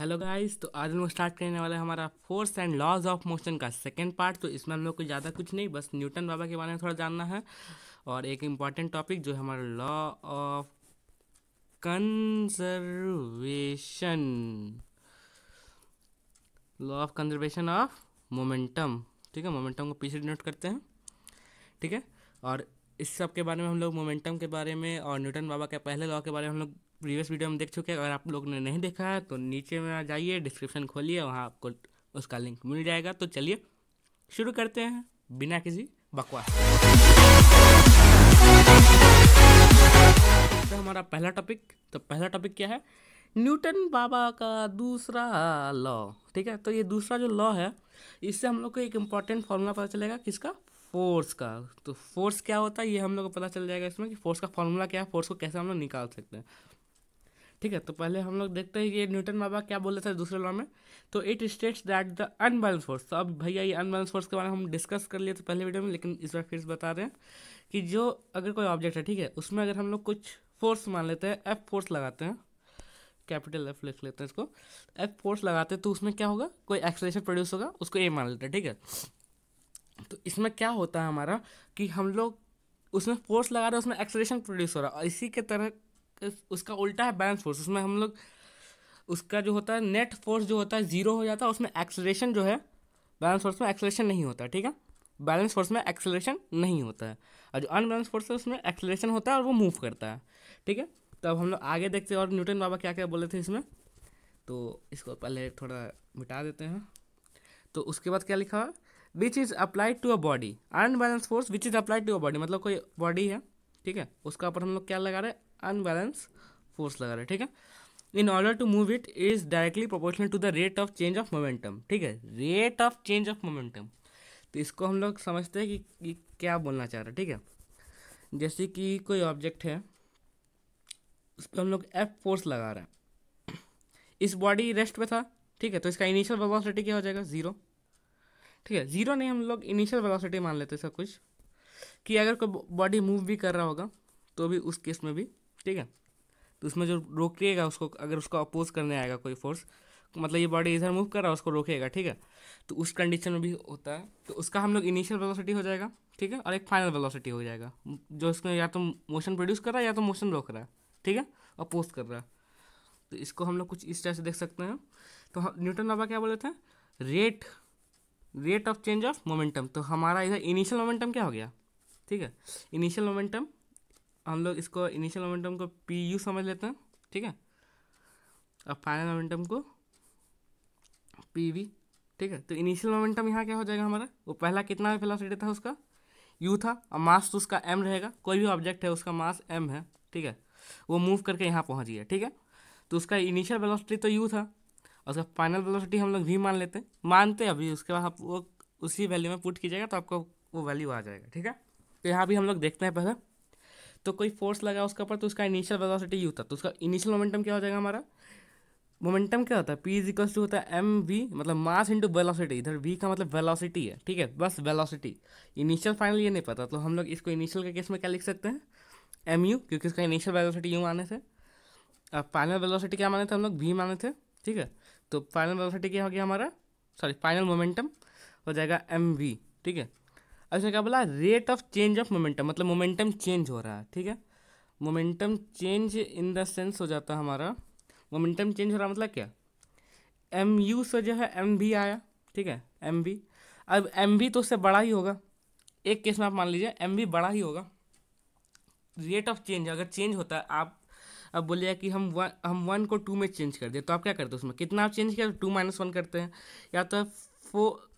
Hello guys, तो आज हम लोग स्टार्ट करने वाले हैं हमारा force and laws of motion का सेकंड पार्ट। तो इसमें हम लोग को ज़्यादा कुछ नहीं, बस न्यूटन बाबा के बारे में थोड़ा जानना है और एक इम्पॉर्टेंट टॉपिक जो है हमारा law of conservation, law of conservation of momentum. ठीक है, मोमेंटम को पीछे डिनोट करते हैं। ठीक है, और इस सब के बारे में हम लोग मोमेंटम के बारे में और न्यूटन बाबा के पहले लॉ के बारे में हम लोग प्रीवियस वीडियो में देख चुके हैं। अगर आप लोग ने नहीं देखा है तो नीचे में आ जाइए, डिस्क्रिप्शन खोलिए, वहाँ आपको उसका लिंक मिल जाएगा। तो चलिए शुरू करते हैं बिना किसी बकवास। तो हमारा पहला टॉपिक क्या है? न्यूटन बाबा का दूसरा लॉ। ठीक है, तो ये दूसरा जो लॉ है, इससे हम लोग को एक इम्पॉर्टेंट फॉर्मूला पता चलेगा, किसका? फोर्स का। तो फोर्स क्या होता है ये हम लोग को पता चल जाएगा इसमें, कि फोर्स का फॉर्मूला क्या है, फोर्स को कैसे हम लोग निकाल सकते हैं। ठीक है, तो पहले हम लोग देखते हैं ये न्यूटन बाबा क्या बोले थे दूसरे लॉ में। तो it states that the unbalance force. तो अब भैया ये अनबैलेंस फोर्स के बारे में हम डिस्कस कर लिए थे पहले वीडियो में, लेकिन इस बार फिर से बता रहे हैं कि जो अगर कोई ऑब्जेक्ट है, ठीक है, उसमें अगर हम लोग कुछ फोर्स मान लेते हैं, एफ फोर्स लगाते हैं, कैपिटल एफ लिख लेते हैं इसको, एफ फोर्स लगाते हैं, तो उसमें क्या होगा? कोई एक्सेलरेशन प्रोड्यूस होगा, उसको ए मान लेते हैं। ठीक है, तो इसमें क्या होता है हमारा कि हम लोग उसमें फोर्स लगा रहे हैं, उसमें एक्सेलरेशन प्रोड्यूस हो रहा है, और इसी के तरह उसका उल्टा है बैलेंस फोर्स। उसमें हम लोग उसका जो होता है नेट फोर्स जो होता है जीरो हो जाता है, उसमें एक्सेलरेशन जो है, बैलेंस फोर्स में एक्सेलरेशन नहीं होता है। ठीक है, बैलेंस फोर्स में एक्सेलरेशन नहीं होता है, और जो अनबैलेंस फोर्स है उसमें एक्सेलरेशन होता है और वो मूव करता है। ठीक है, तो अब हम लोग आगे देखते हैं और न्यूटन बाबा क्या क्या बोले थे इसमें। तो इसको पहले थोड़ा मिटा देते हैं। तो उसके बाद क्या लिखा है? Which is applied to a body, unbalance force which is applied to a body, मतलब कोई बॉडी है, ठीक है, उसका ऊपर हम लोग क्या लगा रहे हैं? अनबैलेंस फोर्स लगा रहे हैं। ठीक है, in order to move it is directly proportional to the rate of change of momentum. ठीक है, rate of change of momentum. तो इसको हम लोग समझते हैं कि क्या बोलना चाह रहा है। ठीक है, जैसे कि कोई ऑब्जेक्ट है, उस पर हम लोग एफ फोर्स लगा रहे हैं, इस बॉडी रेस्ट पे था। ठीक है, तो इसका इनिशियल वेलोसिटी क्या हो जाएगा? जीरो। ठीक है, जीरो नहीं, हम लोग इनिशियल वेलोसिटी मान लेते हैं सब कुछ, कि अगर कोई बॉडी मूव भी कर रहा होगा तो भी उस केस में भी, ठीक है, तो उसमें जो रोकिएगा उसको, अगर उसको अपोज करने आएगा कोई फोर्स, मतलब ये बॉडी इधर मूव कर रहा है, उसको रोकेगा। ठीक है, तो उस कंडीशन में भी होता है, तो उसका हम लोग इनिशियल वेलोसिटी हो जाएगा। ठीक है, और एक फाइनल वेलोसिटी हो जाएगा, जो इसमें या तो मोशन प्रोड्यूस कर रहा है या तो मोशन रोक रहा है। ठीक है, अपोज कर रहा है। तो इसको हम लोग कुछ इस तरह से देख सकते हैं। तो न्यूटन बाबा क्या बोले थे? Rate of change of momentum. तो हमारा इधर इनिशियल मोमेंटम क्या हो गया? ठीक है, इनिशियल मोमेंटम, हम लोग इसको इनिशियल मोमेंटम को पी यू समझ लेते हैं। ठीक है, अब फाइनल मोमेंटम को पी वी। ठीक है, तो इनिशियल मोमेंटम यहाँ क्या हो जाएगा हमारा? वो पहला कितना वेलोसिटी था उसका? यू था, और मास तो उसका एम रहेगा। कोई भी ऑब्जेक्ट है उसका मास एम है। ठीक है, वो मूव करके यहाँ पहुँच गया। ठीक है, तो उसका इनिशियल वेलोसिटी तो यू था, और उसका फाइनल वेलोसिटी हम लोग वी मान लेते हैं, मानते हैं अभी। उसके बाद आप वो उसी वैल्यू में पुट कीजिएगा तो आपको वो वैल्यू आ जाएगा। ठीक है, तो यहाँ भी हम लोग देखते हैं पहले। तो कोई फोर्स लगा उसके ऊपर, तो उसका इनिशियल वेलोसिटी यू था, तो उसका इनिशियल मोमेंटम क्या हो जाएगा हमारा? मोमेंटम क्या होता है? पी इज इक्वल्स टू होता है एम वी, मतलब मास इंटू वेलोसिटी। इधर वी का मतलब वेलोसिटी है। ठीक है, बस वेलोसिटी, इनिशियल फाइनल ये नहीं पता, तो हम लोग इसको इनिशियल के केस में क्या लिख सकते हैं? एम यू, क्योंकि उसका इनिशियल वेलोसिटी यू माने थे। अब फाइनल वेलोसिटी क्या माने थे हम लोग? वी माने थे। ठीक है, तो फाइनल वेलोसिटी क्या हो गया हमारा? सॉरी, फाइनल मोमेंटम हो जाएगा एम वी। ठीक है, अब इसने क्या बोला? Rate of change of momentum, मतलब मोमेंटम चेंज हो रहा है। ठीक है, momentum change in the sense हो जाता है हमारा, मोमेंटम चेंज हो रहा मतलब क्या? एम यू से जो है एम वी आया। ठीक है, एम वी, अब एम वी तो उससे बड़ा ही होगा। एक केस में आप मान लीजिए एम वी बड़ा ही होगा। रेट ऑफ चेंज अगर चेंज होता है, आप अब बोलिए कि हम वन को टू में चेंज कर दिए, तो आप क्या करते हैं उसमें? कितना आप चेंज किया? टू माइनस वन करते हैं, या तो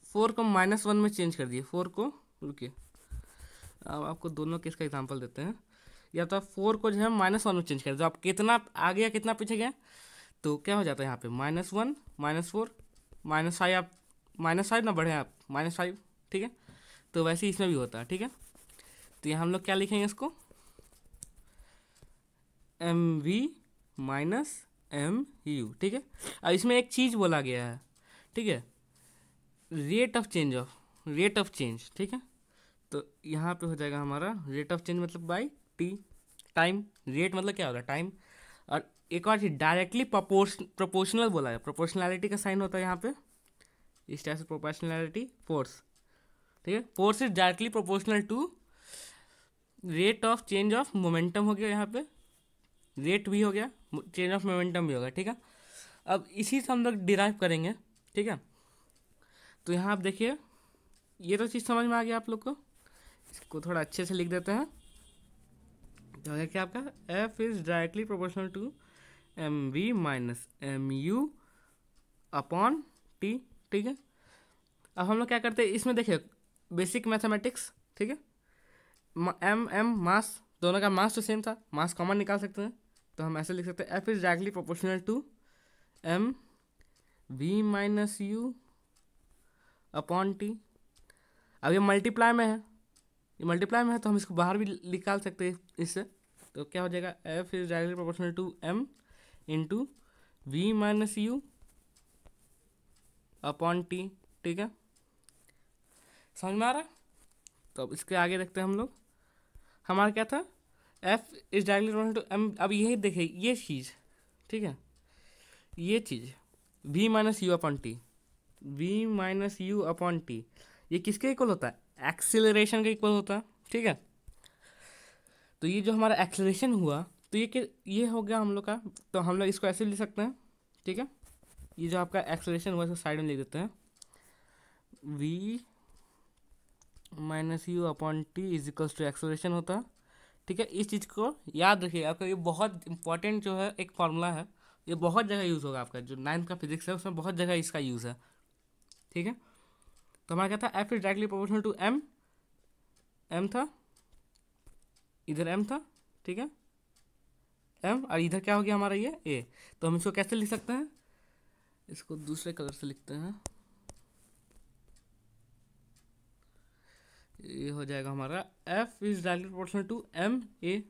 फोर को माइनस वन में चेंज कर दिए, फोर को, रुकिए अब आपको दोनों केस का एग्जांपल देते हैं। या तो आप फोर को जो है माइनस वन में चेंज कर दो, आप कितना आगे या कितना पीछे गया, तो क्या हो जाता है यहाँ पे? Minus one, minus four, minus five. आप माइनस फाइव ना बढ़े, आप माइनस फाइव। ठीक है, तो वैसे ही इसमें भी होता है। ठीक है, तो यहाँ हम लोग क्या लिखेंगे इसको? M we minus m u. ठीक है, अब इसमें एक चीज़ बोला गया है। ठीक है, रेट ऑफ चेंज। ठीक है, तो यहाँ पे हो जाएगा हमारा रेट ऑफ चेंज मतलब बाई टी, टाइम। रेट मतलब क्या होगा? टाइम। और एक और चीज, डायरेक्टली प्रोपोर्शनल बोला है, प्रोपोर्शनैलिटी का साइन होता है यहाँ पे इस टाइप से, प्रोपोर्शनैलिटी फोर्स, ठीक है। Force is directly proportional to rate of change of momentum हो गया यहाँ पे, रेट भी हो गया, चेंज ऑफ मोमेंटम भी हो गया, ठीक है। अब इसी से हम लोग डिराइव करेंगे, ठीक है। तो यहाँ आप देखिए, ये तो चीज़ समझ में आ गया आप लोग को, इसको थोड़ा अच्छे से लिख देते हैं। तो है क्या आपका, f is directly proportional to M we minus m u upon T, ठीक है। अब हम लोग क्या करते हैं इसमें, देखिए बेसिक मैथमेटिक्स, ठीक है। एम एम मास, दोनों का मास तो सेम था, मास कॉमन निकाल सकते हैं, तो हम ऐसे लिख सकते हैं F is directly proportional to M we minus you upon T. अब ये मल्टीप्लाई में है, ये मल्टीप्लाई में है तो हम इसको बाहर भी निकाल सकते हैं इससे, तो क्या हो जाएगा, F is directly proportional to M into V minus you upon T, ठीक है। समझ में आ रहा है। तो अब इसके आगे देखते हैं हम लोग, हमारा क्या था, F is directly proportional to m. अब यही देखिए ये चीज़, ठीक है, ये चीज़ v minus you upon t, v minus you upon t, ये किसके इक्वल होता है, एक्सीलरेशन के इक्वल होता है, ठीक है। तो ये जो हमारा एक्सीलरेशन हुआ, तो ये हो गया हम लोग का, तो हम लोग इसको ऐसे लिख सकते हैं, ठीक है। ये जो आपका एक्सीलरेशन हुआ इसको साइड में लिख देते हैं, V minus you upon T is equals to acceleration होता है, ठीक है। इस चीज़ को याद रखिए, आपका ये बहुत इंपॉर्टेंट जो है एक फॉर्मूला है, ये बहुत जगह यूज़ होगा, आपका जो 9th का फिजिक्स है उसमें बहुत जगह इसका यूज़ है, ठीक है। तो हमारा क्या था, F is directly proportional to M, M था, इधर एम था, ठीक है, एम, और इधर क्या हो गया हमारा ये ए। तो हम इसको कैसे लिख सकते हैं, इसको दूसरे कलर से लिखते हैं, ये हो जाएगा हमारा F is directly proportional to M A.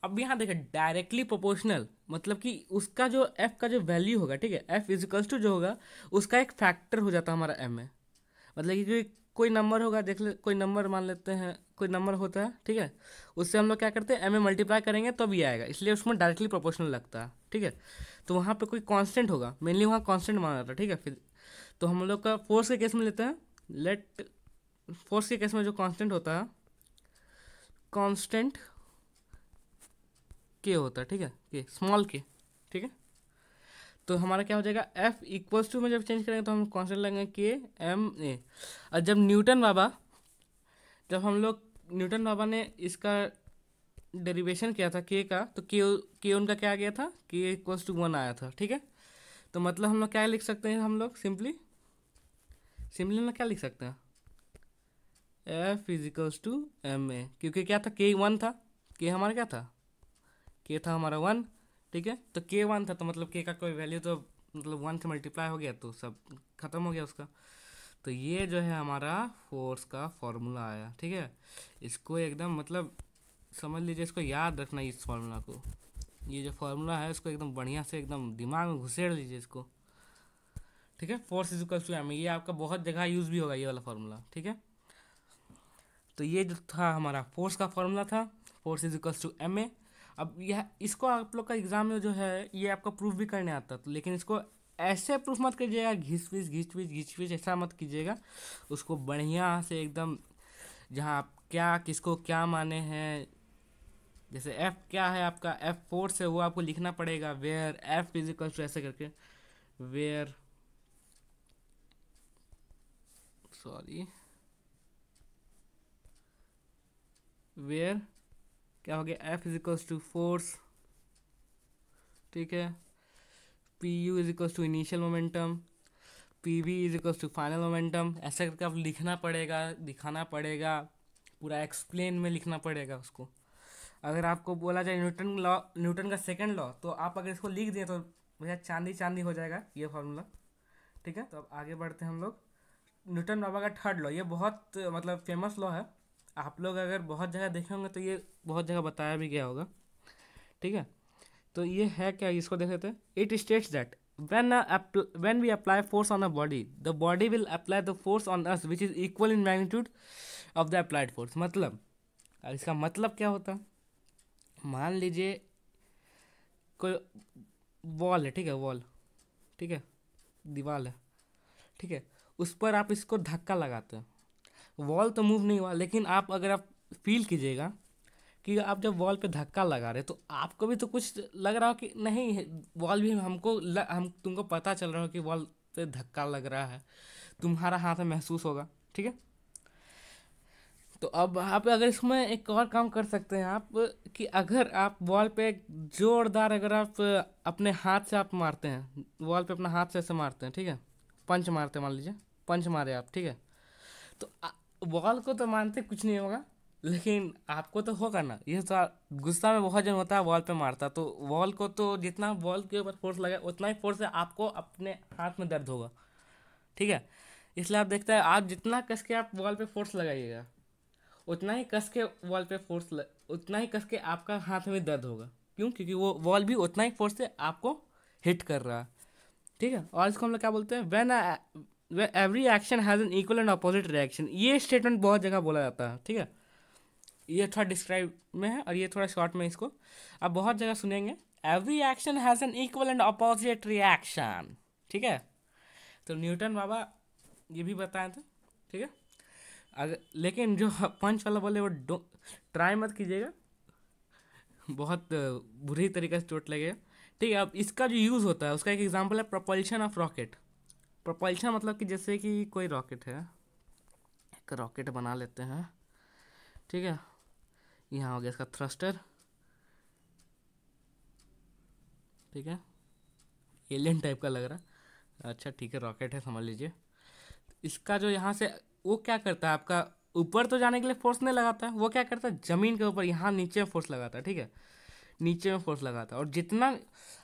अब यहाँ देखिए डायरेक्टली प्रोपोर्शनल मतलब कि उसका जो एफ का जो वैल्यू होगा, ठीक है, एफ इजिकल्स टू जो होगा उसका एक फैक्टर हो जाता है हमारा एम में, मतलब कि कोई नंबर होगा, देख ले कोई नंबर मान लेते हैं, कोई नंबर होता है, ठीक है, उससे हम लोग क्या करते हैं एम में मल्टीप्लाई करेंगे तो भी आएगा, इसलिए उसमें डायरेक्टली प्रोपोर्शनल लगता है, ठीक है। तो वहाँ पे कोई कांस्टेंट होगा, मेनली वहाँ कांस्टेंट माना जाता है, ठीक है। फिर तो हम लोग का फोर्स के केस में लेते हैं, लेट फोर्स के केस में जो कांस्टेंट होता है, कांस्टेंट के होता है, ठीक है, के स्मॉल के, ठीक है। तो हमारा क्या हो जाएगा, एफ इक्वल्स टू में जब चेंज करेंगे तो हम कांस्टेंट लगेंगे के एम ए। और जब न्यूटन बाबा ने इसका डेरिवेशन किया था के का, तो के उनका क्या आ गया था, के इक्वल्स टू 1 आया था, ठीक है। तो मतलब हम लोग क्या लिख सकते हैं, हम लोग सिंपली हम लोग क्या लिख सकते हैं, F is equals to M A, क्योंकि क्या था, के 1 था, के हमारा क्या था, के था हमारा 1, ठीक है। तो के 1 था तो मतलब के का कोई वैल्यू तो मतलब 1 से मल्टीप्लाई हो गया तो सब खत्म हो गया उसका। तो ये जो है हमारा फोर्स का फॉर्मूला आया, ठीक है। इसको एकदम मतलब समझ लीजिए, इसको याद रखना इस फॉर्मूला को, ये जो फॉर्मूला है इसको एकदम बढ़िया से एकदम दिमाग में घुसेड़ लीजिए इसको, ठीक है। Force is equal to M, ये आपका बहुत जगह यूज़ भी होगा ये वाला फॉर्मूला, ठीक है। तो ये जो था हमारा फोर्स का फॉर्मूला था, force is equal to M A. अब यह इसको आप लोग का एग्जाम में जो है ये आपका प्रूफ भी करने आता है, तो लेकिन इसको ऐसे प्रूफ मत कीजिएगा, घिच पिच ऐसा मत कीजिएगा, उसको बढ़िया से एकदम, जहाँ आप क्या किसको क्या माने हैं, जैसे एफ क्या है आपका, एफ फोर्स है वो आपको लिखना पड़ेगा, वेयर एफ इजिकल टू ऐसे करके, वेयर सॉरी वेयर क्या हो गया, एफ इजिकल्स टू फोर्स, ठीक है, P U is equals to initial momentum, P V is equals to final momentum, ऐसा करके आप लिखना पड़ेगा, दिखाना पड़ेगा, पूरा एक्सप्लेन में लिखना पड़ेगा उसको। अगर आपको बोला जाए न्यूटन का सेकंड लॉ, तो आप अगर इसको लिख दिए तो भैया चांदी चांदी हो जाएगा ये फार्मूला, ठीक है। तो अब आगे बढ़ते हैं हम लोग, न्यूटन बाबा का थर्ड लॉ, ये बहुत मतलब फेमस लॉ है, आप लोग अगर बहुत जगह देखे होंगे तो ये बहुत जगह बताया भी गया होगा, ठीक है। तो ये है क्या, इसको देख लेते हैं। It states that when we apply force on a body, the body will apply the force on us which is equal in magnitude of the applied force। मतलब इसका मतलब क्या होता है, मान लीजिए कोई वॉल है, ठीक है, वॉल, ठीक है, दीवार है, ठीक है, उस पर आप इसको धक्का लगाते हैं, वॉल तो मूव नहीं हुआ, लेकिन आप अगर आप फील कीजिएगा कि आप जब वॉल पे धक्का लगा रहे तो आपको भी तो कुछ लग रहा हो कि नहीं, वॉल भी हम तुमको पता चल रहा हो कि वॉल पे धक्का लग रहा है, तुम्हारा हाथ में महसूस होगा, ठीक है। तो अब आप अगर इसमें एक और काम कर सकते हैं आप, कि अगर आप वॉल पे एक जोरदार, अगर आप अपने हाथ से आप मारते हैं वॉल पे, अपना हाथ से ऐसे मारते हैं, ठीक है, पंच मारते हैं, मान लीजिए पंच मारे आप, ठीक है, तो वॉल को तो मानते कुछ नहीं होगा, लेकिन आपको तो होगा ना, ये तो गुस्सा में बहुत जन होता है वॉल पे मारता, तो वॉल को तो जितना वॉल के ऊपर फोर्स लगे उतना ही फोर्स से आपको अपने हाथ में दर्द होगा, ठीक है। इसलिए आप देखते हैं, आप जितना कस के आप वॉल पे फोर्स लगाइएगा उतना ही कस के उतना ही कस के आपका हाथ में दर्द होगा। क्यों? क्योंकि वो वॉल भी उतना ही फोर्स से आपको हिट कर रहा है, ठीक है। और इसको हम लोग क्या बोलते हैं, when every action has an equal and opposite reaction. ये स्टेटमेंट बहुत जगह बोला जाता है, ठीक है। ये थोड़ा डिस्क्राइब में है और ये थोड़ा शॉर्ट में, इसको आप बहुत जगह सुनेंगे, every action has an equal and opposite reaction, ठीक है। तो न्यूटन बाबा ये भी बताए थे, ठीक है। अगर लेकिन जो पंच वाला बोले वो ट्राई मत कीजिएगा, बहुत बुरी तरीके से चोट लगेगा, ठीक है। अब इसका जो यूज़ होता है उसका एक एग्जांपल है प्रोपल्शन ऑफ रॉकेट। प्रोपल्शन मतलब कि जैसे कि कोई रॉकेट है, एक रॉकेट बना लेते हैं, ठीक है, यहाँ हो गया इसका थ्रस्टर, ठीक है, एलियन टाइप का लग रहा है, अच्छा ठीक है, रॉकेट है समझ लीजिए। इसका जो यहाँ से वो क्या करता है, आपका ऊपर तो जाने के लिए फोर्स नहीं लगाता है, वो क्या करता है ज़मीन के ऊपर यहाँ नीचे में फोर्स लगाता है, ठीक है, नीचे में फोर्स लगाता है। और जितना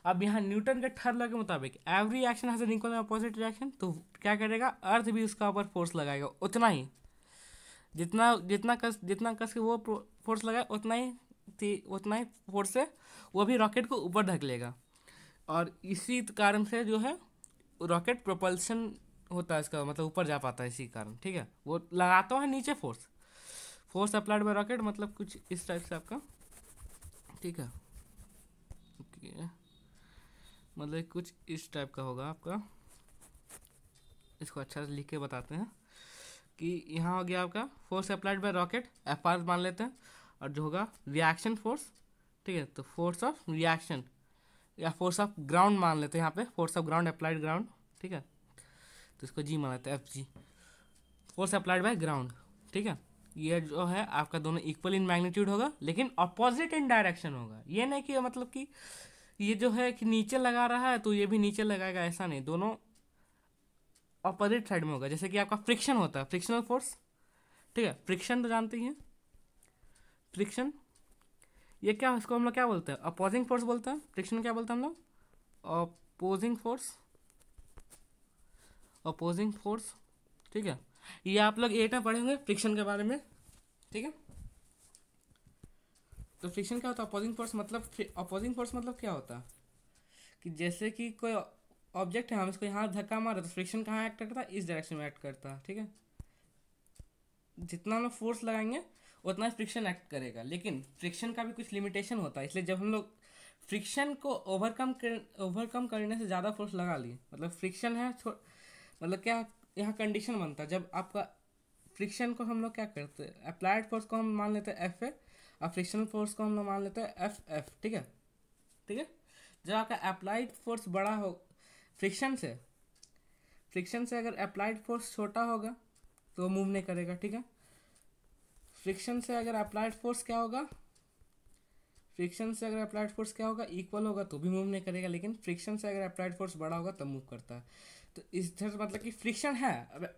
अब यहाँ न्यूटन के थर्ड लॉ के मुताबिक every action has an equal and opposite reaction, तो क्या करेगा, अर्थ भी उसका ऊपर फोर्स लगाएगा उतना ही, जितना कस के वो फोर्स लगाए उतना ही फोर्स से वो भी रॉकेट को ऊपर धकेलेगा। और इसी कारण से जो है रॉकेट प्रोपल्शन होता है, इसका मतलब ऊपर जा पाता है इसी कारण, ठीक है। वो लगाता है नीचे force, force applied by rocket, मतलब कुछ इस टाइप से आपका, ठीक है, ओके, मतलब कुछ इस टाइप का होगा आपका। इसको अच्छा से लिख के बताते हैं कि यहाँ हो गया आपका force applied by rocket, F R मान लेते हैं, और जो होगा रिएक्शन फोर्स, ठीक है, तो फोर्स ऑफ रिएक्शन या फोर्स ऑफ ग्राउंड मान लेते हैं, यहाँ पे force of ground, applied ground, ठीक है, तो इसको जी मान लेते हैं, F G, force applied by ground, ठीक है। ये जो है आपका दोनों इक्वल इन मैग्नीट्यूड होगा, लेकिन अपोजिट इन डायरेक्शन होगा। ये नहीं कि मतलब कि ये जो है कि नीचे लगा रहा है तो ये भी नीचे लगाएगा, ऐसा नहीं, दोनों अपोजिट साइड में होगा। जैसे कि आपका फ्रिक्शन होता है, फ्रिक्शनल फोर्स, ठीक है, फ्रिक्शन तो जानते ही हैं, फ्रिक्शन ये क्या, इसको हम लोग क्या बोलते हैं, अपोजिंग फोर्स बोलते हैं। फ्रिक्शन क्या बोलते हैं हम लोग, अपोजिंग फोर्स, अपोजिंग फोर्स, ठीक है। ये आप लोग 8 में पढ़ेंगे फ्रिक्शन के बारे में, ठीक है। तो फ्रिक्शन क्या होता है, अपोजिंग फोर्स मतलब, अपोजिंग फोर्स मतलब क्या होता है कि जैसे कि कोई ऑब्जेक्ट है, हम इसको यहाँ धक्का मारे तो फ्रिक्शन कहाँ एक्ट करता है, इस डायरेक्शन में एक्ट करता है, ठीक है। जितना हम लोग फोर्स लगाएंगे उतना फ्रिक्शन एक्ट करेगा, लेकिन फ्रिक्शन का भी कुछ लिमिटेशन होता है। इसलिए जब हम लोग फ्रिक्शन को ओवरकम करने से ज़्यादा फोर्स लगा लिए, मतलब फ्रिक्शन है मतलब क्या, यहाँ कंडीशन बनता है जब आपका फ्रिक्शन को हम लोग क्या करते हैं, अप्लाइड फोर्स को हम मान लेते हैं एफ ए, और फ्रिक्शनल फोर्स को हम लोग मान लेते हैं एफ एफ, ठीक है, ठीक है। जब आपका अप्लाइड फोर्स बड़ा हो फ्रिक्शन से अगर अप्लाइड फोर्स छोटा होगा तो वो मूव नहीं करेगा, ठीक है। फ्रिक्शन से अगर अप्लाइड फोर्स क्या होगा, फ्रिक्शन से अगर अप्लाइड फोर्स क्या होगा, इक्वल होगा तो भी मूव नहीं करेगा, लेकिन फ्रिक्शन से अगर अप्लाइड फोर्स बड़ा होगा तब मूव करता है। तो इस तरह से मतलब कि फ्रिक्शन है। अब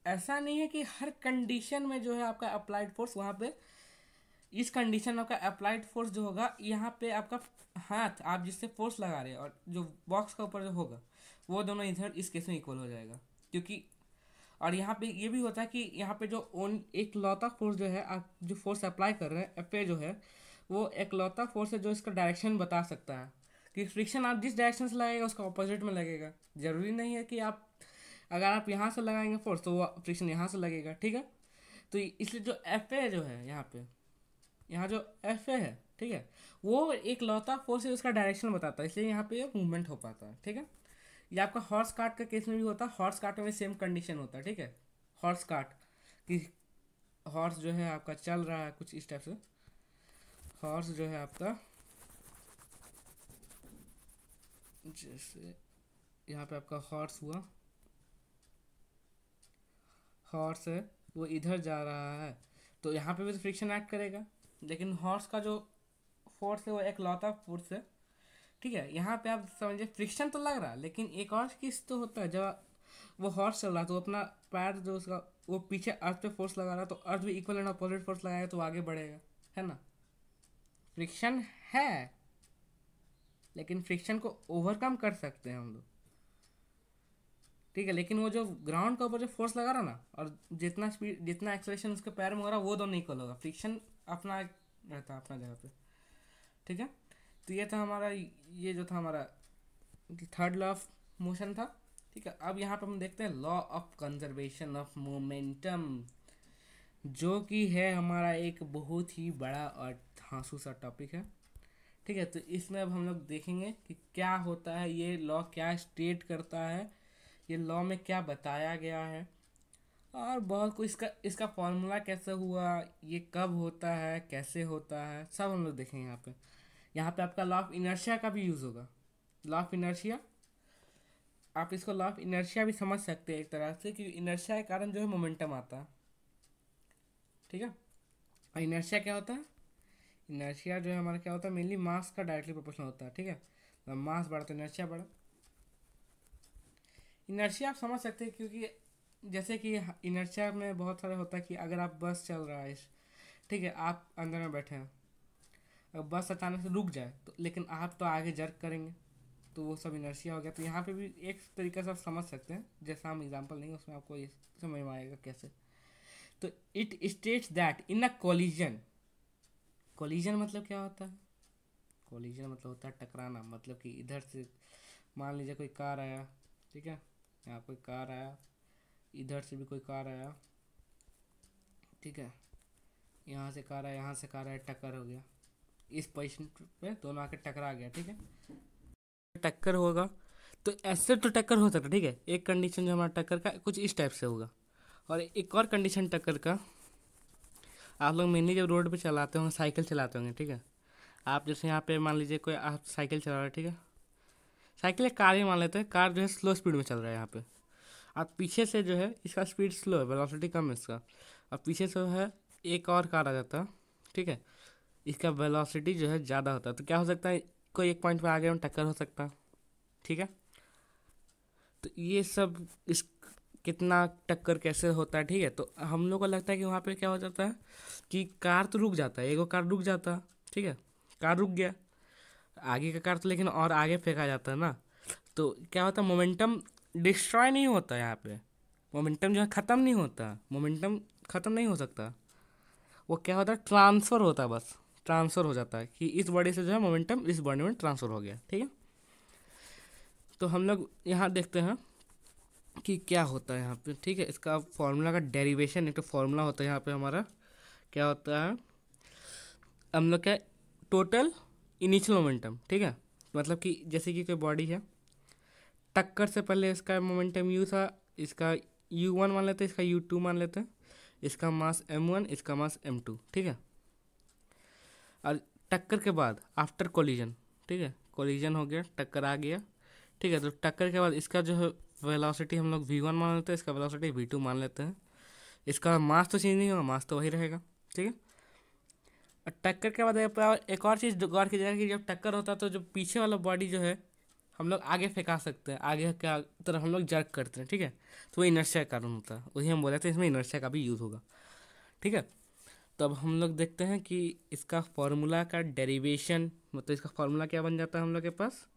ऐसा नहीं है कि हर कंडीशन में जो है आपका अप्लाइड फोर्स वहाँ पे, इस कंडीशन में आपका अप्लाइड फोर्स जो होगा, यहाँ पे आपका हाथ आप जिससे फोर्स लगा रहे हैं और जो बॉक्स का ऊपर जो होगा वो दोनों इधर इस केस में इक्वल हो जाएगा, क्योंकि और यहाँ पे ये भी होता है कि यहाँ पे जो एक लौता फोर्स जो है, आप जो फोर्स अप्लाई कर रहे हैं एफ पे जो है, वो एक लौता फोर्स है जो इसका डायरेक्शन बता सकता है कि फ्रिक्शन आप जिस डायरेक्शन से लगाएगा उसका ऑपोजिट में लगेगा। जरूरी नहीं है कि आप अगर आप यहाँ से लगाएंगे फोर्स तो वो फ्रिक्शन यहाँ से लगेगा, ठीक है। तो इसलिए जो एफ ए जो है यहाँ पे, यहाँ जो एफ ए है, ठीक है, वो एक लौता फोर्स है, उसका डायरेक्शन बताता है, इसलिए यहाँ पे मूवमेंट हो पाता है। ठीक है, ये आपका हॉर्स कार्ट का केस में भी होता है, हॉर्स कार्ट में सेम कंडीशन होता है। ठीक है, हॉर्स कार्ट कि हॉर्स जो है आपका चल रहा है कुछ इस टाइप से, हॉर्स जो है आपका जैसे यहाँ पे आपका हॉर्स हुआ, हॉर्स है वो इधर जा रहा है, तो यहाँ पे भी तो फ्रिक्शन एक्ट करेगा, लेकिन हॉर्स का जो फोर्स है वो एक लौता फोर्स है। ठीक है, यहाँ पे आप समझिए फ्रिक्शन तो लग रहा है, लेकिन एक और चीज़ तो होता है, जब वो हॉर्स चल रहा है तो अपना पैर जो उसका वो पीछे अर्थ पे फोर्स लगा रहा है, तो अर्थ भी इक्वल एंड अपोजिट फोर्स लगाएगा तो आगे बढ़ेगा, है ना। फ्रिक्शन है, लेकिन फ्रिक्शन को ओवरकम कर सकते हैं हम लोग। ठीक है, लेकिन वो जो ग्राउंड के ऊपर जो फोर्स लगा रहा ना, और जितना स्पीड जितना एक्सेलरेशन उसके पैर में हो रहा वो दोनों इक्वल होगा, फ्रिक्शन अपना रहता है अपना जगह पे। ठीक है, तो ये था हमारा, ये जो था हमारा थर्ड लॉ ऑफ मोशन था। ठीक है, अब यहाँ पे हम देखते हैं law of conservation of momentum, जो कि है हमारा एक बहुत ही बड़ा और धांसू सा टॉपिक है। ठीक है, तो इसमें अब हम लोग देखेंगे कि क्या होता है, ये लॉ क्या स्टेट करता है, ये लॉ में क्या बताया गया है, और बहुत कुछ इसका फॉर्मूला कैसे हुआ, ये कब होता है, कैसे होता है, सब हम लोग देखेंगे यहाँ पे। यहाँ पे आपका लॉ ऑफ इनर्शिया का भी यूज़ होगा। लॉ ऑफ इनर्शिया, आप इसको लॉ ऑफ इनर्शिया भी समझ सकते हैं एक तरह से, कि इनर्शिया के कारण जो है मोमेंटम आता है। ठीक है, और इनर्शिया क्या होता है, इनर्शिया जो है हमारा क्या होता है, मेनली मास का डायरेक्टली प्रोपोर्शनल होता है। ठीक है, तो मास बढ़ा तो इनर्शिया बढ़ा। इनर्शिया आप समझ सकते हैं, क्योंकि जैसे कि इनर्शिया में बहुत सारा होता है कि अगर आप बस चल रहा है, ठीक है, आप अंदर में बैठे हैं, अगर बस अचानक से रुक जाए तो, लेकिन आप तो आगे जर्क करेंगे, तो वो सब इनर्शिया हो गया। तो यहाँ पे भी एक तरीका से आप समझ सकते हैं, जैसा हम एग्जांपल नहीं उसमें आपको ये समझ में आएगा कैसे। तो it states that in a collision, collision मतलब क्या होता है, कोलिजन मतलब होता है टकराना, मतलब कि इधर से मान लीजिए कोई कार आया, ठीक है, यहाँ कोई कार आया, इधर से भी कोई कार आया, ठीक है, यहाँ से कार आया, यहाँ से कार आया, टक्कर हो गया, इस पोजिशन पे दोनों आके टकरा गया। ठीक है, टक्कर होगा तो ऐसे तो टक्कर हो सकता है। ठीक है, एक कंडीशन जो हमारा टक्कर का कुछ इस टाइप से होगा, और एक और कंडीशन टक्कर का, आप लोग मेनली जब रोड पे चलाते होंगे, साइकिल चलाते होंगे, ठीक है, आप जैसे यहाँ पे मान लीजिए कोई आप साइकिल चला रहे हैं, ठीक है, साइकिल एक कार ही मान लेते हैं, कार जो है स्लो स्पीड में चल रहा है, यहाँ पे आप पीछे से जो है इसका स्पीड स्लो है, वेलोसिटी कम है इसका, और पीछे से जो है एक और कार आ जाता है, ठीक है, इसका वेलोसिटी जो है ज़्यादा होता है, तो क्या हो सकता है, कोई एक पॉइंट पे आगे हम टक्कर हो सकता है। ठीक है, तो ये सब इस कितना टक्कर कैसे होता है। ठीक है, तो हम लोग को लगता है कि वहाँ पे क्या हो जाता है कि कार तो रुक जाता है, एगो कार रुक जाता है, ठीक है, कार रुक गया, आगे का कार तो लेकिन और आगे फेंका जाता है ना, तो क्या होता है, मोमेंटम डिस्ट्रॉय नहीं होता है यहाँ पे, मोमेंटम जो है ख़त्म नहीं होता, मोमेंटम ख़त्म नहीं हो सकता, वो क्या होता है, ट्रांसफ़र होता है, बस ट्रांसफ़र हो जाता है कि इस बॉडी से जो है मोमेंटम इस बॉडी में ट्रांसफ़र हो गया। ठीक है, तो हम लोग यहाँ देखते हैं कि क्या होता है यहाँ पे। ठीक है, इसका फॉर्मूला का डेरिवेशन, एक तो फॉर्मूला होता है यहाँ पे हमारा, क्या होता है, हम लोग क्या, टोटल इनिशियल मोमेंटम। ठीक है, मतलब कि जैसे कि कोई बॉडी है, टक्कर से पहले इसका मोमेंटम यू था, इसका u1 मान लेते हैं, इसका u2 मान लेते हैं, इसका मास m1, इसका मास m2। ठीक है, और टक्कर के बाद आफ्टर कोलिजन, ठीक है, कोलिजन हो गया, टक्कर आ गया, ठीक है, तो टक्कर के बाद इसका जो है वेलोसिटी हम लोग v1 मान लेते हैं, इसका वेलोसिटी v2 मान लेते हैं, इसका मास तो चेंज नहीं होगा, मास तो वही रहेगा। ठीक है, और टक्कर के बाद एक और चीज़ गौर की जाएगी कि जब टक्कर होता है तो जो पीछे वाला बॉडी जो है हम लोग आगे फेंका सकते हैं, आगे क्या तरफ हम लोग जर्क करते हैं। ठीक है, तो वो इनर्शिया का कारण होता है, वही हम बोले थे इसमें इनर्शिया का भी यूज़ होगा। ठीक है, तो अब हम लोग देखते हैं कि इसका फॉर्मूला का डेरिवेशन, मतलब इसका फॉर्मूला क्या बन जाता है हम लोग के पास,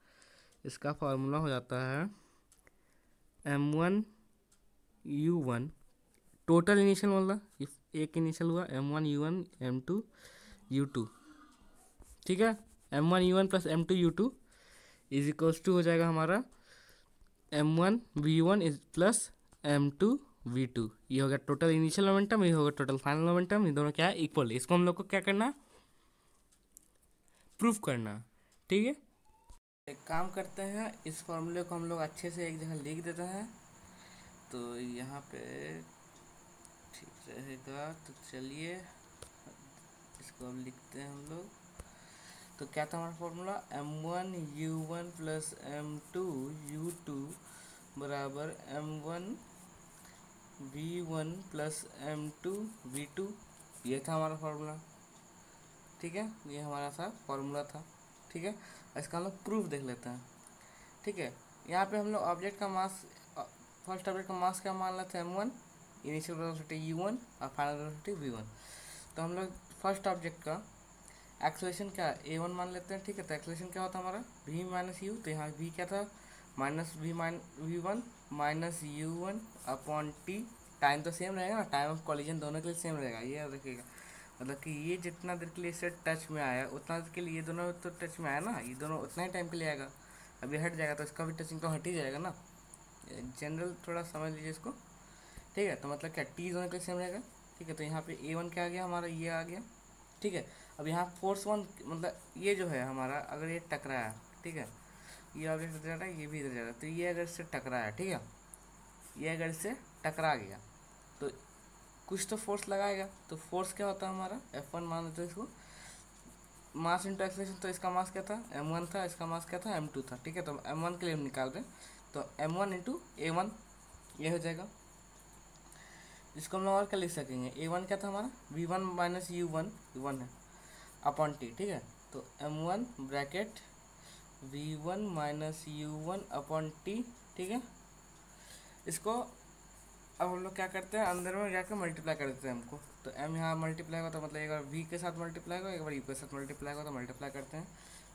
इसका फॉर्मूला हो जाता है m1u1 टोटल इनिशियल, मतलब एक इनिशियल हुआ m1u1 m2 u2। ठीक है, m1u1 plus m2u2 is equals to हो जाएगा हमारा m1v1 इज प्लस m2v2। ये होगा टोटल इनिशियल मोमेंटम, ये होगा टोटल फाइनल मोमेंटम, ये दोनों क्या है, इक्वल। इसको हम लोग को क्या करना है, प्रूफ करना। ठीक है, एक काम करते हैं, इस फॉर्मूले को हम लोग अच्छे से एक जगह लिख देते हैं, तो यहाँ पे ठीक रहेगा। तो चलिए इसको अब लिखते हैं हम लोग। तो क्या था हमारा फॉर्मूला, m1u1 प्लस m2u2 बराबर m1v1 प्लस m2v2, ये था हमारा फॉर्मूला। ठीक है, ये हमारा था फॉर्मूला था। ठीक है, इसका हम लोग प्रूफ देख लेते हैं। ठीक है, यहाँ पे हम लोग ऑब्जेक्ट का मास, फर्स्ट ऑब्जेक्ट का मास क्या मान लेते हैं m1, इनिशियल वेलोसिटी u1 और फाइनल वेलोसिटी v1। तो हम लोग फर्स्ट ऑब्जेक्ट का एक्सेलरेशन क्या a1 मान लेते हैं। ठीक है, तो एक्सेलरेशन क्या होता है हमारा v माइनस यू, तो यहाँ v क्या था minus v1 minus u1 upon T. Time तो सेम रहेगा ना, टाइम ऑफ कॉलिजन दोनों के लिए सेम रहेगा, ये याद रखिएगा। मतलब कि ये जितना देर के लिए इससे टच में आया उतना देर के लिए ये दोनों तो टच में आया ना, ये दोनों उतना ही टाइम के लिए आएगा। अभी हट जाएगा तो इसका भी टचिंग तो हट ही जाएगा ना, जनरल थोड़ा समझ लीजिए इसको। ठीक है, तो मतलब क्या टी दोनों के लिए सेम रहेगा। ठीक है, तो यहाँ पे a1 क्या आ गया हमारा, ये आ गया। ठीक है, अब यहाँ फोर्स वन मतलब ये जो है हमारा, अगर ये टकराया, ठीक है, ये ऑब्जेक्ट इधर जा रहा है, ये भी इधर जा रहा है, तो ये अगर इससे टकराया, ठीक है, ये अगर इससे टकरा गया तो कुछ तो फोर्स लगाएगा। तो फोर्स क्या होता है हमारा F1 मान लेते हैं इसको, मास इंटू एक्सेलरेशन। तो इसका मास क्या था m1 था, इसका मास क्या था m2 था। ठीक है, तो m1 के लिए हम निकाल रहे हैं, तो m1 इंटू a1 ये हो जाएगा। इसको हम लोग और क्या लिख सकेंगे, a1 क्या था हमारा v1 माइनस u1, u1 है अपॉन टी। ठीक है, तो m1 bracket v1 minus u1 upon T. ठीक है, इसको अब हम लोग क्या करते हैं, अंदर में जाकर मल्टीप्लाई कर देते हैं हमको। तो m यहाँ मल्टीप्लाई होगा, तो मतलब एक बार v के साथ मल्टीप्लाई होगा, एक बार u के साथ मल्टीप्लाई होगा, तो मल्टीप्लाई करते हैं।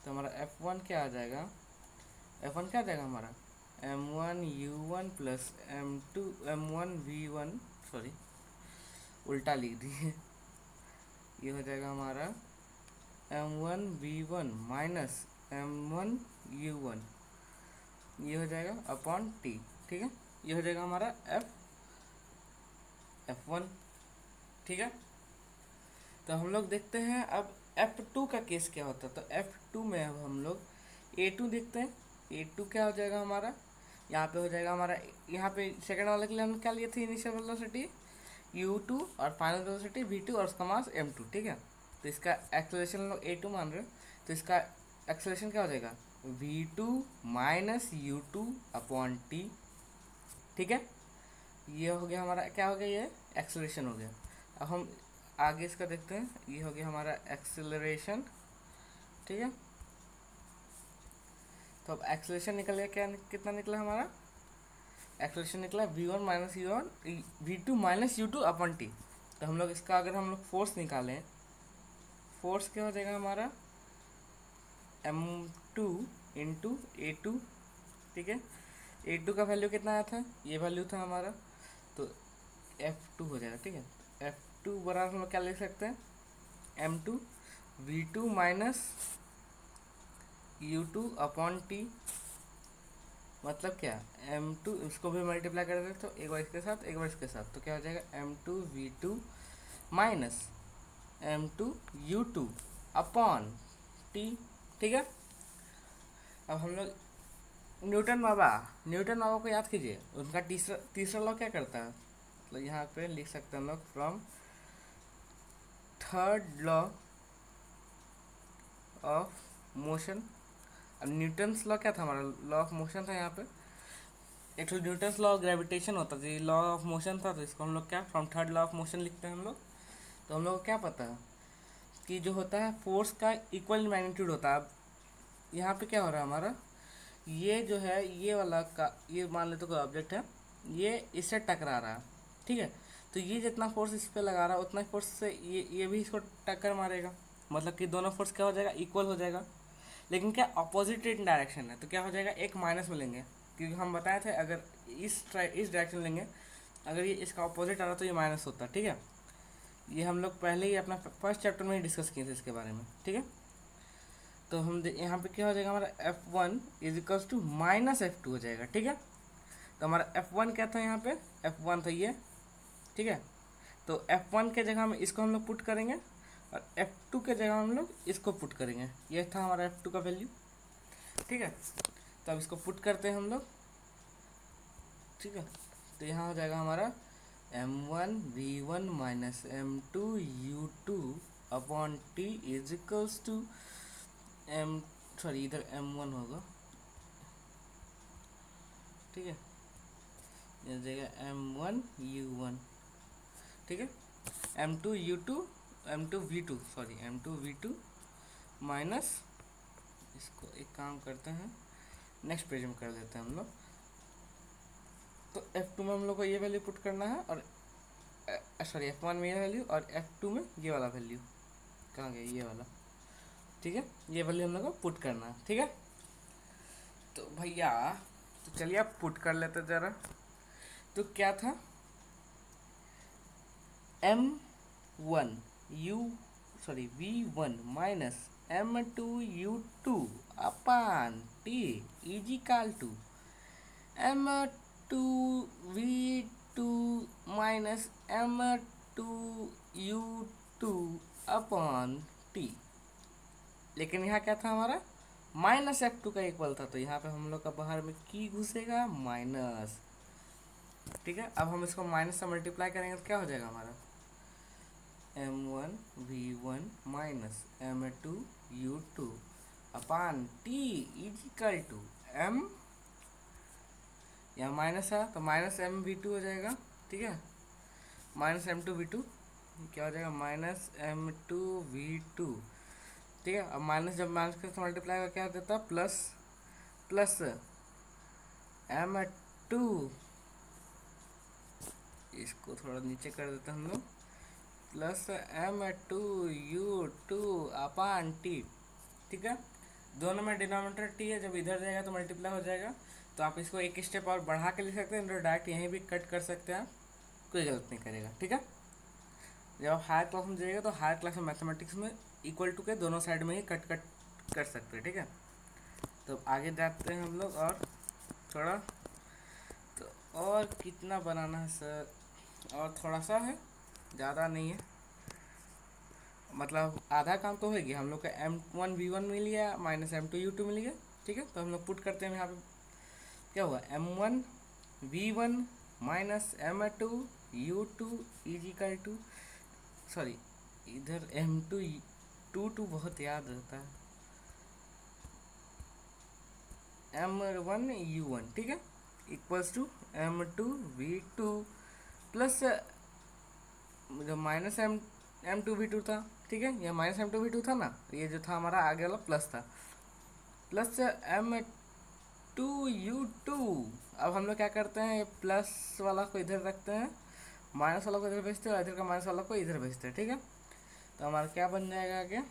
तो हमारा f1 क्या आ जाएगा, f1 क्या आ जाएगा हमारा m1 u1 plus m1 v1, sorry उल्टा लिख दिए, ये हो जाएगा हमारा m1 v1 minus m1 u1, ये हो जाएगा अपॉन टी। ठीक है, ये हो जाएगा हमारा F1। ठीक है, तो हम लोग देखते हैं अब F2 का केस क्या होता है। तो F2 में अब हम लोग A2 देखते हैं। A2 क्या हो जाएगा हमारा, यहाँ पे हो जाएगा हमारा, यहाँ पे सेकंड वाले के लिए हम क्या लिए थे, इनिशियल वेलोसिटी u2 और फाइनल वेलोसिटी v2 और उसका मास m2। ठीक है, तो इसका एक्सेलरेशन हम लोग A2 मान रहे हैं, तो इसका एक्सेलरेशन क्या हो जाएगा v2 minus u2 upon T. ठीक है, ये हो गया हमारा, क्या हो गया, ये एक्सेलरेशन हो गया। अब हम आगे इसका देखते हैं, ये हो गया हमारा एक्सेलरेशन। ठीक है, तो अब एक्सेलरेशन निकल गया, क्या कितना निकला हमारा एक्सेलरेशन निकला v1 minus v2 minus u2 upon T. तो हम लोग इसका अगर हम लोग फोर्स निकालें, फोर्स क्या हो जाएगा हमारा m2 इंटू a2। ठीक है, a2 का वैल्यू कितना आया था, ये वैल्यू था हमारा, तो F2 हो जाएगा। ठीक है, F2 बराबर हम लोग क्या लिख सकते हैं, m2 v2 minus u2 upon T. मतलब क्या m2, इसको भी मल्टीप्लाई कर देते तो एक बार इसके साथ एक बार इसके साथ, तो क्या हो जाएगा m2 v2 minus m2 u2 upon T. ठीक है, अब हम लोग न्यूटन बाबा को याद कीजिए, उनका तीसरा लॉ क्या करता है, मतलब यहाँ पे लिख सकते हैं हम लोग from third law of motion. अब न्यूटन्स लॉ क्या था हमारा, लॉ ऑफ मोशन था। यहाँ पे एक तो न्यूटन्स लॉ ऑफ ग्रेविटेशन होता था, ये लॉ ऑफ मोशन था, तो इसको हम लोग क्या from third law of motion लिखते हैं हम लोग। तो हम लोग को क्या पता है कि जो होता है फोर्स का इक्वल मैग्नीट्यूड होता है। अब यहाँ पे क्या हो रहा है हमारा, ये जो है ये वाला का, ये मान लेते कोई ऑब्जेक्ट है, ये इससे टकरा रहा है। ठीक है, तो ये जितना फोर्स इस पर लगा रहा है उतना फोर्स से ये भी इसको टक्कर मारेगा, मतलब कि दोनों फोर्स क्या हो जाएगा, इक्वल हो जाएगा। लेकिन क्या अपोजिट डायरेक्शन है, तो क्या हो जाएगा एक माइनस में लेंगे, क्योंकि हम बताए थे अगर इस डायरेक्शन लेंगे, अगर ये इसका अपोजिट आ रहा तो ये माइनस होता। ठीक है, ये हम लोग पहले ही अपना फर्स्ट चैप्टर में ही डिस्कस किए थे इसके बारे में। ठीक है, तो हम यहाँ पे क्या हो जाएगा हमारा F1 is equals to minus F2 हो जाएगा। ठीक है, तो हमारा F1 क्या था, यहाँ पे F1 था ये। ठीक है, तो F1 के जगह हम इसको हम लोग पुट करेंगे, और F2 के जगह हम लोग इसको पुट करेंगे। ये था हमारा F2 का वैल्यू, ठीक है। तो अब इसको पुट करते हैं हम लोग, ठीक है। तो यहाँ हो जाएगा हमारा m1v1 minus m2u2 upon t is equals to इधर m1 होगा, ठीक है, ये जगह m1u1, ठीक है, m2v2 माइनस, इसको एक काम करते हैं, नेक्स्ट पेज में कर देते हैं हम लोग। तो F2 में हम लोग को ये वैल्यू पुट करना है, और F1 में ये वैल्यू, और F2 में ये वाला वैल्यू, कहाँ गया ये वाला, ठीक है। ये वैल्यू हम लोग को पुट करना है, ठीक है। तो भैया तो चलिए आप पुट कर लेते ज़रा। तो क्या था, v1 minus m2u2 upon t is equal to m2v2 minus m2u2 upon t। लेकिन यहाँ क्या था हमारा, माइनस F2 का इक्वल था, तो यहाँ पे हम लोग का बाहर में की घुसेगा माइनस, ठीक है। अब हम इसको माइनस से मल्टीप्लाई करेंगे तो क्या हो जाएगा हमारा, m1v1 minus m2u2 upon t is equal to m, यहाँ माइनस है तो माइनस m v2 हो जाएगा, ठीक है, माइनस m2v2, क्या हो जाएगा माइनस m2v2, ठीक है। अब माइनस जब माइनस के मल्टीप्लाई का क्या देता है, प्लस m2, इसको थोड़ा नीचे कर देते हैं हम लोग, प्लस m2u2 अपान t, ठीक है। दोनों में डिनोमिनेटर t है, जब इधर जाएगा तो मल्टीप्लाई हो जाएगा, तो आप इसको एक स्टेप और बढ़ा के लिख सकते हैं, डायरेक्ट यहीं भी कट कर सकते हैं, कोई गलत नहीं करेगा, ठीक है। जब आप हायर क्लास में जाइएगा तो हायर क्लास में मैथमेटिक्स में इक्वल टू के दोनों साइड में ही कट कर सकते हैं, ठीक है। तो आगे जाते हैं हम लोग, और थोड़ा, तो और कितना बनाना है सर, और थोड़ा सा है, ज़्यादा नहीं है, मतलब आधा काम तो हो गया। हम लोग का m1v1 मिल गया माइनस m2u2 मिल गया, ठीक है। तो हम लोग पुट करते हैं, यहाँ पे क्या हुआ, m1v1 minus m2u2 is equal to, sorry इधर m2u2 बहुत याद रहता है, m1u1, ठीक है, इक्वल्स टू m2v2 प्लस जो माइनस m2v2 था, ठीक है, ये माइनस m2v2 था ना, ये जो था हमारा आगे वाला प्लस था, प्लस m2u2। अब हम लोग क्या करते हैं, प्लस वाला को इधर रखते हैं, माइनस वाला को इधर भेजते हैं, और इधर का माइनस वाला को इधर भेजते हैं, ठीक है। तो हमारा क्या बन जाएगा आगे,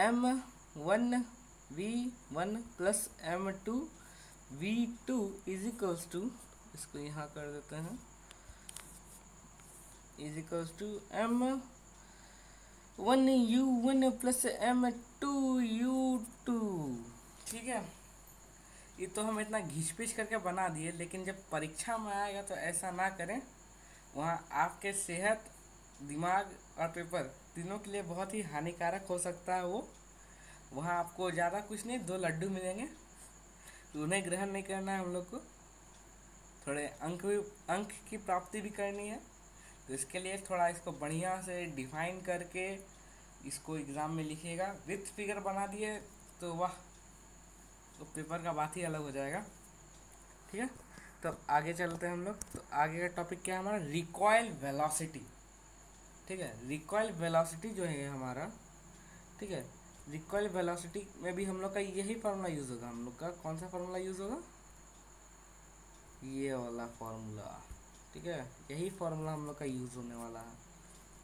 m1v1 plus m2v2 is equals to, इसको यहाँ कर देते हैं, is equals to m1u1 plus m2u2, ठीक है। ये तो हम इतना घिच पिच करके बना दिए, लेकिन जब परीक्षा में आएगा तो ऐसा ना करें, वहाँ आपके सेहत, दिमाग और पेपर तीनों के लिए बहुत ही हानिकारक हो सकता है वो। वहाँ आपको ज़्यादा कुछ नहीं, 2 लड्डू मिलेंगे, तो उन्हें ग्रहण नहीं करना है हम लोग को, थोड़े अंक की प्राप्ति भी करनी है। तो इसके लिए थोड़ा इसको बढ़िया से डिफाइन करके इसको एग्ज़ाम में लिखिएगा, विथ फिगर बना दिए तो वाह, तो पेपर का बात ही अलग हो जाएगा, ठीक है। तो आगे चलते हैं हम लोग। तो आगे का टॉपिक क्या है हमारा, रिकॉइल वेलोसिटी, ठीक है। रिकॉइल वेलोसिटी जो है हमारा, ठीक है, रिकॉइल वेलोसिटी में भी हम लोग का यही फार्मूला यूज़ होगा। हम लोग का कौन सा फार्मूला यूज़ होगा, ये वाला फार्मूला, ठीक है, यही फार्मूला हम लोग का यूज़ होने वाला है,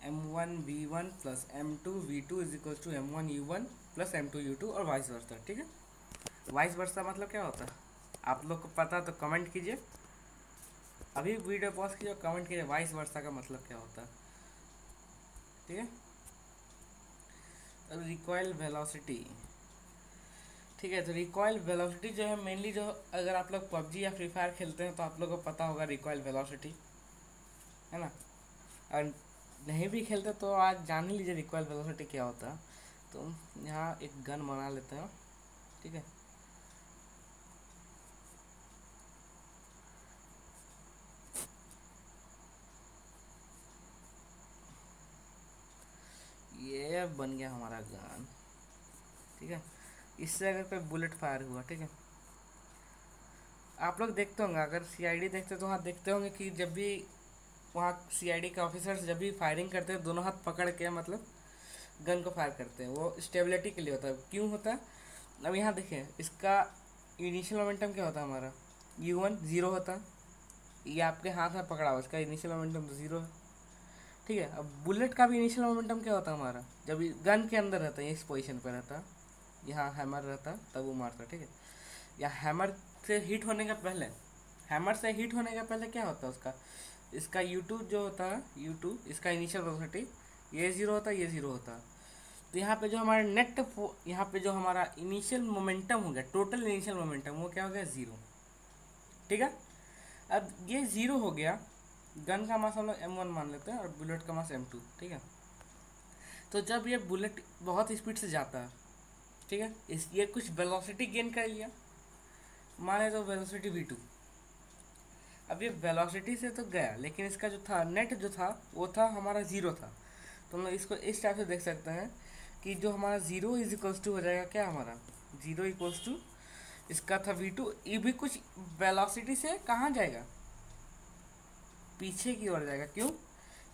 m1v1 plus m2v2 is equal to m1u1 plus m2u2 और वाइस वर्सा, ठीक है। वाइस वर्सा मतलब क्या होता है, आप लोग को पता तो कमेंट कीजिए, अभी वीडियो पॉज कीजिए और कमेंट कीजिए वाइस वर्सा का मतलब क्या होता है, ठीक है। अब रिकॉइल वेलोसिटी, ठीक है। तो रिकॉइल वेलोसिटी जो है मेनली, जो अगर आप लोग पबजी या फ्री फायर खेलते हैं तो आप लोग को पता होगा रिकॉइल वेलोसिटी, है ना। और नहीं भी खेलते तो आज जान ही लीजिए रिकॉइल वेलोसिटी क्या होता है। तो यहाँ एक गन बना लेते हैं, ठीक है। ये बन गया हमारा गन, ठीक है। इससे अगर कोई बुलेट फायर हुआ, ठीक है, आप लोग देखते होंगे, अगर सीआईडी देखते तो वहाँ देखते होंगे कि जब भी वहाँ सीआईडी के ऑफिसर्स जब भी फायरिंग करते हैं दोनों हाथ पकड़ के मतलब गन को फायर करते हैं, वो स्टेबिलिटी के लिए होता है। क्यों होता है? अब यहाँ देखिए, इसका इनिशियल मोमेंटम क्या होता है हमारा, U1 ज़ीरो होता है। ये आपके हाथ में पकड़ा हुआ, इसका इनिशियल मोमेंटम तो ज़ीरो है, ठीक है। अब बुलेट का भी इनिशियल मोमेंटम क्या होता है हमारा, जब गन के अंदर रहता है, इस पोजीशन पर रहता है, यहाँ हैमर रहता है तब वो मारता है, ठीक है। या हैमर से हिट होने का पहले, हैमर से हिट होने का पहले क्या होता है उसका, इसका U2 जो होता है, U2 इसका इनिशियल वेलोसिटी, ये ज़ीरो होता है, ये ज़ीरो होता है। तो यहाँ पे जो हमारा यहाँ पे जो हमारा इनिशियल मोमेंटम हो गया, टोटल इनिशियल मोमेंटम, वो क्या हो गया, ज़ीरो, ठीक है। अब ये ज़ीरो हो गया, गन का मास हम लोग M1 मान लेते हैं और बुलेट का मास M2, ठीक है। तो जब ये बुलेट बहुत स्पीड से जाता है, ठीक है, ये कुछ वेलोसिटी गेन कर लिया, माने तो वेलोसिटी V2। अब ये वेलोसिटी से तो गया, लेकिन इसका जो था नेट जो था वो था हमारा ज़ीरो था। तो हम लोग इसको इस टाइप से देख सकते हैं कि जो हमारा ज़ीरो इज इक्वल्स टू हो जाएगा क्या, हमारा ज़ीरो इक्वल्स टू इसका था V2, ये भी कुछ वेलोसिटी से कहाँ जाएगा, पीछे की ओर जाएगा। क्यों?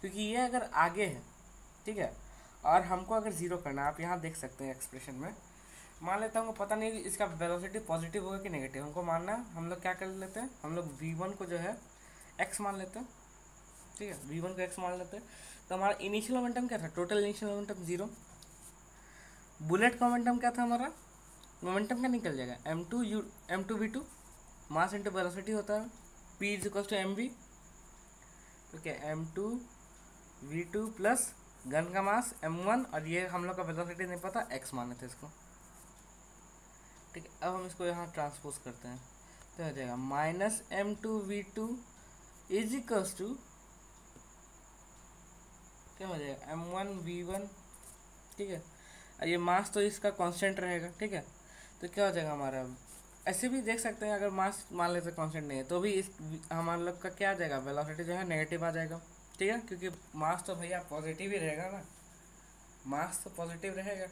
क्योंकि ये अगर आगे है, ठीक है, और हमको अगर ज़ीरो करना है, आप यहाँ देख सकते हैं एक्सप्रेशन में, मान लेता हूँ पता नहीं इसका वेलोसिटी पॉजिटिव होगा कि नेगेटिव, हमको मानना है, हम लोग क्या कर लेते हैं, हम लोग V1 को जो है x मान लेते हैं, ठीक है, V1 को x मान लेते हैं। तो हमारा इनिशियल मोमेंटम क्या था, total initial momentum zero. Bullet का मोमेंटम क्या था हमारा, मोमेंटम क्या निकल जाएगा, M2 V2, mass into velocity होता है, P is equal to MV। तो क्या M2 V2 प्लस गन का मास M1, और ये हम लोग का वेलोसिटी नहीं पता, x माने थे इसको, ठीक है। अब हम इसको यहाँ ट्रांसपोज करते हैं तो हो जाएगा -M2V2 इज इक्वल्स टू क्या हो जाएगा, M1V1, ठीक है। और ये मास तो इसका कांस्टेंट रहेगा, ठीक है। तो क्या हो जाएगा हमारा, ऐसे भी देख सकते हैं, अगर मास मान लेते कांस्टेंट नहीं है तो भी इस हमारे लोग का क्या आ जाएगा, वेलोसिटी जो है नेगेटिव आ जाएगा, ठीक है। क्योंकि मास तो भैया पॉजिटिव ही रहेगा ना, मास तो पॉजिटिव रहेगा।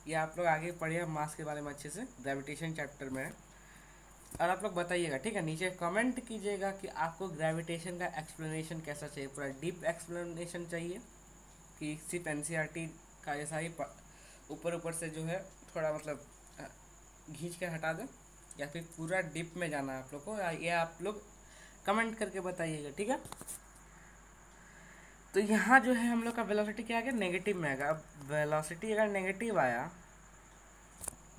ये आप लोग आगे पढ़िए मास के बारे में अच्छे से, ग्रेविटेशन चैप्टर में है। और आप लोग बताइएगा, ठीक है, नीचे कमेंट कीजिएगा कि आपको ग्रेविटेशन का एक्सप्लेनेशन कैसा चाहिए, पूरा डीप एक्सप्लेनेशन चाहिए कि सिर्फ NCERT का जैसा ही ऊपर ऊपर से जो है थोड़ा मतलब खींच कर हटा दें, या फिर पूरा डीप में जाना है आप लोग को, ये आप लोग कमेंट करके बताइएगा, ठीक है। तो यहाँ जो है हम लोग का वेलोसिटी क्या आ गया, नेगेटिव में आएगा। अब वेलोसिटी अगर नेगेटिव आया,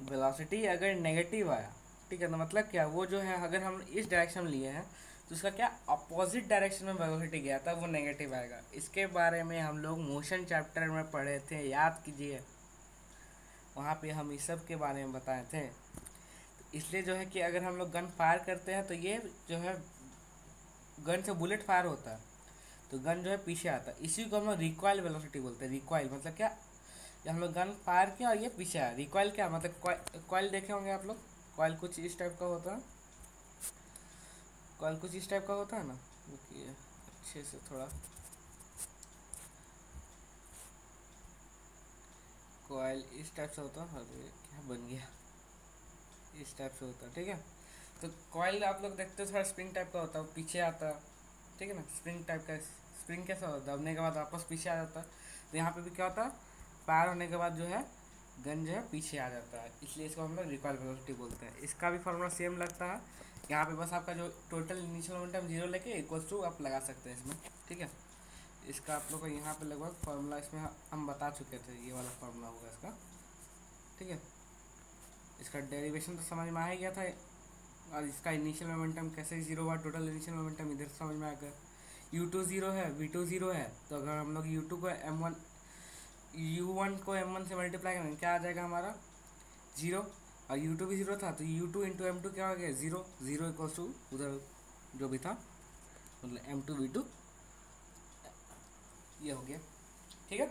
वेलोसिटी अगर नेगेटिव आया, ठीक है, तो मतलब क्या, वो जो है अगर हम इस डायरेक्शन में लिए हैं तो उसका क्या अपोजिट डायरेक्शन में वेलोसिटी गया था, वो नेगेटिव आएगा। इसके बारे में हम लोग मोशन चैप्टर में पढ़े थे, याद कीजिए, वहाँ पे हम इस सब के बारे में बताए थे। तो इसलिए जो है कि अगर हम लोग गन फायर करते हैं तो ये जो है गन से बुलेट फायर होता है तो गन जो है पीछे आता है, इसी को हम लोग रिकॉइल वेलोसिटी बोलते हैं। रिकॉइल मतलब क्या, जब हम लोग गन फायर किया और ये पीछे आया, रिकॉइल क्या मतलब, कॉइल देखे होंगे आप लोग, कॉइल कुछ इस टाइप का होता है, कॉइल कुछ इस टाइप का होता है ना, देखिए अच्छे से थोड़ा, कॉइल इस टाइप से होता है, अरे क्या बन गया, इस टाइप से होता है, ठीक है। तो कॉइल आप लोग देखते हो थोड़ा स्प्रिंग टाइप का होता है, पीछे आता है, ठीक है ना, स्प्रिंग टाइप का। स्प्रिंग कैसा होता है, दबने के बाद वापस पीछे आ जाता है, तो यहाँ पे भी क्या होता है, फायर होने के बाद जो है गन जो है पीछे आ जाता है, इसलिए इसको हम लोग रिकॉइल वेलोसिटी बोलते हैं। इसका भी फॉर्मूला सेम लगता है, यहाँ पे बस आपका जो टोटल इनिशियल मोमेंटम जीरो लेके इक्वल्स टू आप लगा सकते हैं इसमें, ठीक है। इसका आप लोग को यहाँ पे लगभग फार्मूला इसमें हम बता चुके थे, ये वाला फार्मूला होगा इसका, ठीक है। इसका डेरिवेशन तो समझ में आ ही गया था, और इसका इनिशियल मोमेंटम कैसे जीरो हुआ, टोटल इनिशियल मोमेंटम इधर समझ में आ गया। U2 ज़ीरो है, V2 ज़ीरो है, तो अगर हम लोग U1 को M1 से मल्टीप्लाई करेंगे क्या आ जाएगा हमारा, ज़ीरो। और U2 भी ज़ीरो था तो U2 इंटू M2 क्या हो गया, ज़ीरो। ज़ीरो इक्वल्स टू उधर जो भी था, मतलब M2 V2 ये हो गया, ठीक है।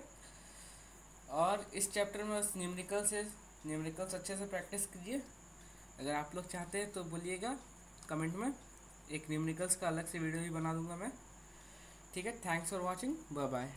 और इस चैप्टर में बस न्यूमेरिकल्स अच्छे से प्रैक्टिस कीजिए। अगर आप लोग चाहते हैं तो बोलिएगा कमेंट में, एक न्यूमेरिकल्स का अलग से वीडियो भी बना दूंगा मैं, ठीक है। Thanks for watching, bye bye.